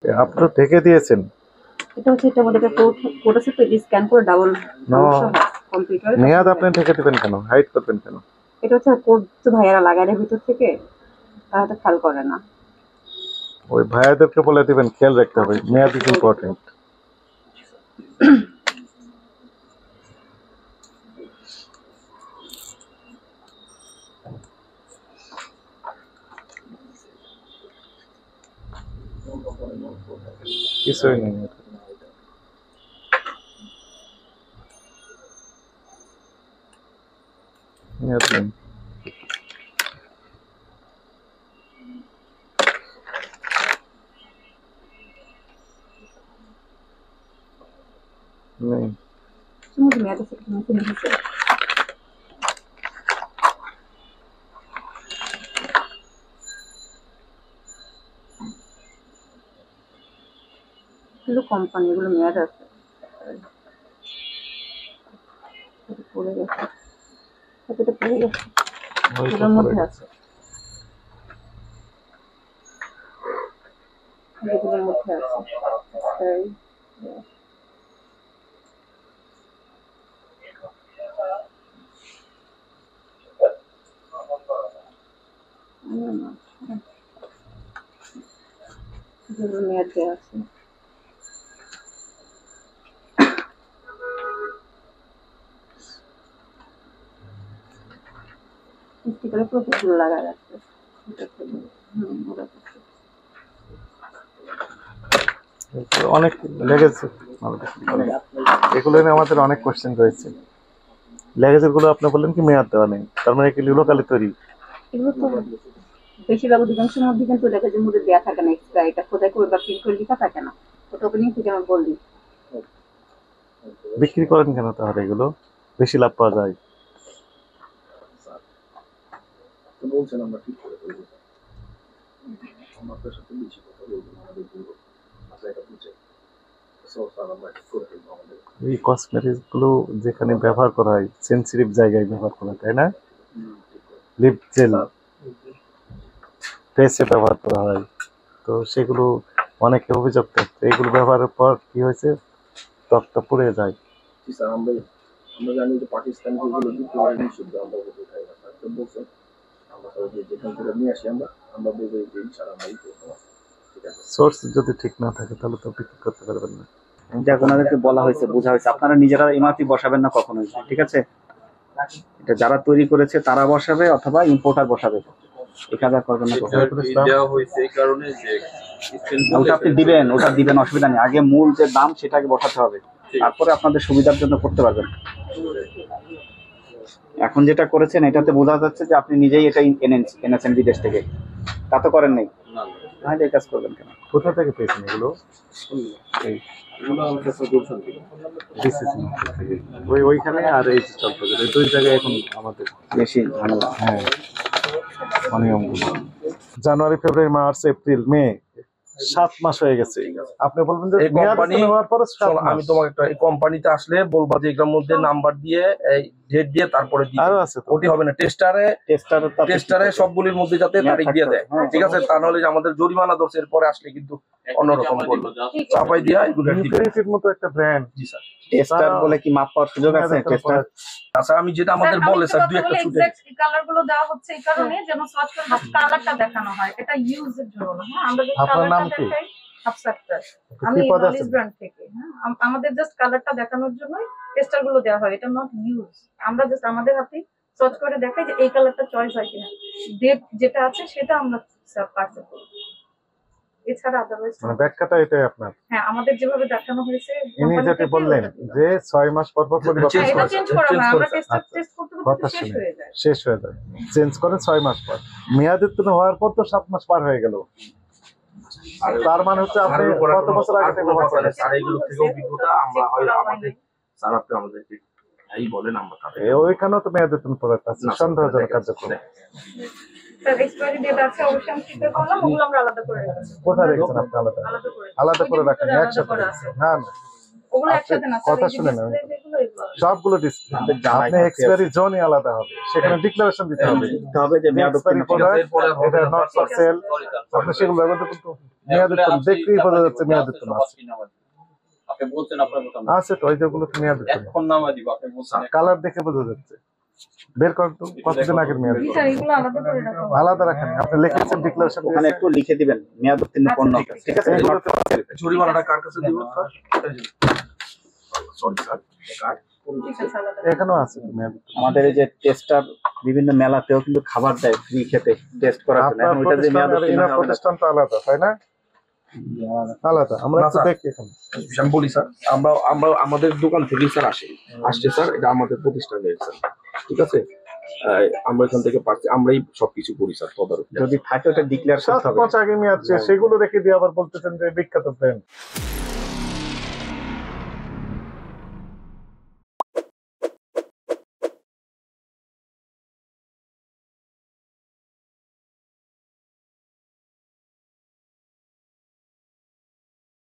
আপনি তো থেকে দিয়েছেন। এটা হচ্ছে এটা মধ্যে একটা কোড আছে, তো স্ক্যান করে ডাবল কম্পিউটারে মেয়াদ আপনি থেকে দিবেন কেন, হাইড করবেন কেন? এটা হচ্ছে কোড তো ভাইয়ারা লাগায় দেয় ভিতর থেকে, তারা তো খেয়াল করে না। ওই ভাইয়াদেরকে বলে দিবেন, খেয়াল রাখতে হবে, মেয়াদ ইজ ইম্পর্টেন্ট। কিছুই নেই। মেয়াদ নেই। নেই। সমুদ্র মেয়াদ আছে কিন্তু নিচে এগুলো কোম্পানি, এগুলো মেয়াদ আছে পড়ে গেছে, এটা পড়ে গেছে, এটার মধ্যে আছে, এগুলোর মধ্যে আছে। তাই মেয়াদ দেওয়া আছে। স্টিকারে প্রচুর লাগা যাচ্ছে। অনেক লেগেছে, এগুলো নিয়ে আমাদের অনেক কোশ্চেন রয়েছে। লেগেজের গুলো আপনি বললেন কি মেয়াদ দেওয়া নেই, তার মানে কি লোকালি তৈরি? এগুলো তো বেশিরভাগ অধিকাংশের মধ্যে কিন্তু লেখাজের মধ্যে দেওয়া থাকে না, এক্সট্রা এটা খোদাই করে বা প্রিন্ট করে লেখা থাকে না, ওটা ওপেনিং থেকে আমি বললি। বিক্রি করেন কেন তাহলে? এগুলো বেশি লাভ পাওয়া যায়। বলছেন আমরা ঠিক করে দেবো, আমরা আপনার সাথে বেশি কথা বলবো না, আপনার এটা বুঝে এই কসমেটিক্স গুলো যেখানে ব্যবহার করা হয় সেন্সিটিভ জায়গায় ব্যবহার করা, তাই না? লিপ জেল ফেসে ব্যবহার করা হয়, তো সেগুলো অনেকে অভিযোগ করছে এগুলো ব্যবহারের পর কি হয়েছে, ত্বকটা পুড়ে যায়। আমরা জানি যে পাকিস্তান যেগুলো যুক্তরাজ্য নিষিদ্ধ, আমরা বলতে চাই না, তো বলছেন আমরা যেখান থেকে নিয়ে আসি আমরা বলবো যে ইনশাআল্লাহ ঠিক আছে। সোর্স যদি ঠিক না থাকে তাহলে তো বিক্রি করতে পারবেন না। যাক, ওনাদেরকে বলা হয়েছে, বোঝা হয়েছে, আপনারা নিজেরা ইমারতি বসাবেন না কখনোই, ঠিক আছে? এটা যারা তৈরি করেছে তারা বসাবে অথবা ইম্পোর্টার বসাবে, এই কাজ করবেন না। ওটা আপনি দিবেন, ওটা দিবেন, অসুবিধা নেই। আগে মূল যে দাম সেটাকে বসাতে হবে, তারপরে আপনাদের সুবিধার জন্য করতে পারবেন। এখন যেটা করেছেন এটাতে বোঝা যাচ্ছে যে আপনি নিজেই এটা এনেছেন বিদেশ থেকে, তা তো করেন নাই, তাহলে এই কাজ করবেন কেন? কোথা থেকে পেয়েছেন এগুলো? ওইখানে আর এই চলতে দুই জায়গায় এখন আমাদের বেশি ঝামেলা। হ্যাঁ, অনিয়মগুলো জানুয়ারি, ফেব্রুয়ারি, মার্চ, এপ্রিল, মে 7 মাস হয়ে গেছে। আপনি বলবেন যে আমি তোমাকে একটা এই কোম্পানিতে আসলে বলবা যে এটার মধ্যে নাম্বার দিয়ে এই ডেট দিয়ে তারপরে দিই, আরো আছে তো, ওটি হবে না, টেস্টারে সবগুলির মধ্যে যাতে তারিখ দিয়ে দেয়, ঠিক আছে? তা নাহলে যে আমাদের জরিমানা ধরছে, এরপরে আসলে কিন্তু অন্যরকম করবে, চাপাই দিয়া এগুলো ইউনিটের মতো একটা ব্র্যান্ড। জি স্যার। টেস্টার বলে কি মাপ পাওয়ার সুযোগ আছে? টেস্টার আচ্ছা, আমি যেটা আমাদের বলে স্যার দুই একটা ছুটে কালার গুলো দেওয়া হচ্ছে এই কারণে যেন সোয়াচ করে কালারটা দেখানো হয়, এটা ইউজের জন্য। হ্যাঁ, আমরা যে কালারটা দেখাই সাবস্ট্রাক্টর, আমি নলেজ ব্র্যান্ড থেকে, হ্যাঁ, আমাদের জাস্ট কালারটা দেখানোর জন্য টেস্টার গুলো দেওয়া হয়, এটা নট ইউজ। আমরা জাস্ট আমাদের হাতে সোয়াচ করে দেখাই যে এই কালারটা চয়েস হয় কিনা, ডেট যেটা আছে সেটা আমরা পারচেজ করি, এছাড়া আদারওয়াইজ মানে ব্যাখ্যাটা এটাই আপনার। হ্যাঁ, আমাদের যেভাবে দেখানো হয়েছে ইনি যেটা বললেন যে 6 মাস পর পর পরিবর্তন এটা চেঞ্জ করা হয়, আমরা আচ্ছা, টেস্ট করতে কথা শেষ শুনে হয়ে যায়, শেষ হয়ে যায়, চেঞ্জ করে 6 মাস পর। মেয়াদের তো হওয়ার পর তো 7 মাস পার হয়ে গেল, তার মানে হচ্ছে আপনি কত বছর আগে থেকে ব্যবহার করেন? স্যার এগুলো থেকে অভিজ্ঞতা আমরা হয় আমাদের স্যার আপনি আমাদেরকে এই বলেন, আমরা ওইখানেও তো মেয়াদের তো প্রোডাক্ট আছে সন্দেহজনক কার্যক্রম। স্যার এক্সপায়ারি ডেট আছে, অবশ্যই আমি চিন্তা করলাম, ওগুলো আমরা আলাদা করে রেখেছি। কোথায় রেখেছেন আপনি? আলাদা করে রাখেন একসাথে? না না, ওগুলো একসাথে না, কথা শুনে না। সবগুলো এগুলো সবগুলো ডিসপ্লে আমাদের জানাই আপনি এক্সপায়ারি জোনই আলাদা হবে, সেখানে ডিক্লারেশন দিতে হবে দিতে হবে যে মেয়াদ এক্সপায়ারি উত্তীর্ণ প্রোডাক্ট এটা নট ফর সেল, আপনি সেগুলো ব্যবহার করতে মেয়াদ উত্তীর্ণ দেখতেই বোঝা যাচ্ছে মেয়াদ উত্তীর্ণ আছে। আপনি বলছেন আপনার কথা আছে তো ওই যেগুলো মেয়াদ উত্তীর্ণ, এখন নামা দিব আপনি বলছেন কালার দেখে বোঝা যাচ্ছে। বের কর তো কতদিন আগের মেয়াদ জি স্যার, এগুলো আলাদা করে রাখা হবে। আলাদা রাখেন, আপনি লিখেছেন ডিক্লারেশন ওখানে একটু লিখে দিবেন মেয়াদ উত্তীর্ণ পণ্য, ঠিক আছে? জরিমানাটা কার কাছে দিব স্যার? সরি স্যার, ঠিক আছে, আলাদা। এখানেও আছে তো মেয়াদ উত্তীর্ণ। আমাদের এই যে টেস্টার বিভিন্ন মেলাতেও কিন্তু খাবার দেয় ফ্রি খেতে টেস্ট করার জন্য। আপনার এখন ওইটা যে মেয়াদ প্রতিষ্ঠান আর উত্তীর্ণ এনার হবে না। প্রতিষ্ঠান তো আলাদা, তাই না? আলাদা, আমরা না, একটু স্যার। দেখি এখানে। আমি বলি স্যার, আমরা আমরা আমাদের দোকান থেকেই স্যার আসছে স্যার, এটা আমাদের প্রতিষ্ঠানের স্যার, ঠিক আছে? আমরা এখান থেকে পাচ্ছি, আমরাই সবকিছু করি স্যার, তদারকি। যদি থাকে ওটা ডিক্লেয়ার 7 করতে হবে। মাস আগে মেয়াদ শেষ, সেগুলো রেখে দিয়ে আবার বলতেছেন যে বিখ্যাত ব্র্যান্ড।